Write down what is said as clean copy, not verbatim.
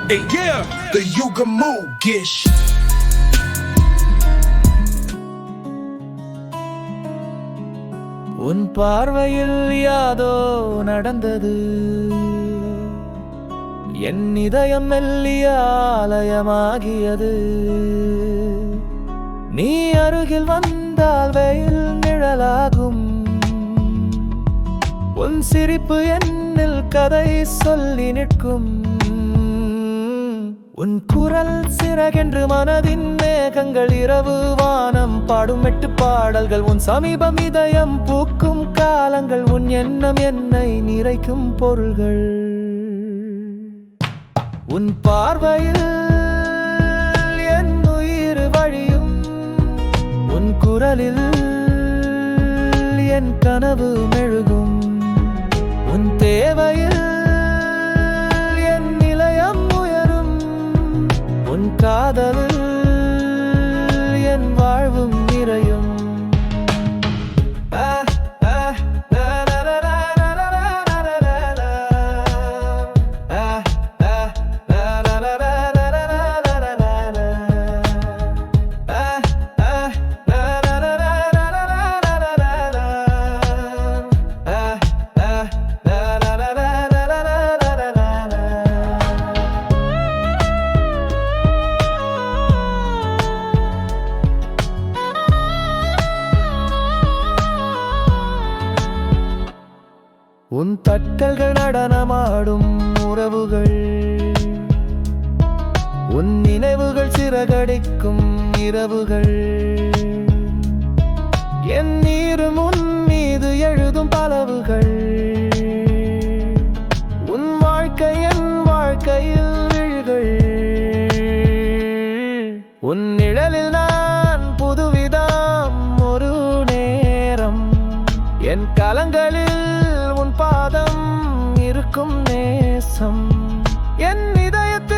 Hey, yeah, the Yuga Mugish. உன் பார்வையில் யாதோ நடந்தது, என் இதயம் மெல்லிய ஆலயமாகியது. நீ அருகில் வந்தால் வெயில் நிழலாகும், உன் சிரிப்பு என்னில் கதை சொல்லி நிற்கும். உன் குரல் சிறகென்று மனதின் மேகங்கள் இரவு வானம் பாடும் எட்டு பாடல்கள். உன் சமீபம் இதயம் பூக்கும் காலங்கள், உன் எண்ணம் என்னை நிறைக்கும் பொருள்கள். உன் பார்வையில் என் உயிர் வழியும், உன் குரலில் என் கனவு மெழுகும். உன் தேவையில் என் நிலையம் உயரும், உன் காதலில் என் வாழ்வும் நிறையும். உன் தட்டல்கள் நடனமாடும் உறவுகள், உன் நினைவுகள் சிறகடிக்கும் இரவுகள். என் நீரும் உன் மீது எழுதும் பலவுகள், உன் வாழ்க்கை என் வாழ்க்கையில் விழிகள். உன் நிழலில் நான் புதுவிதம் ஒரு நேரம், என் கலங்களில் உன் பாதம் இருக்கும் நேசம். என் இதயத்தில்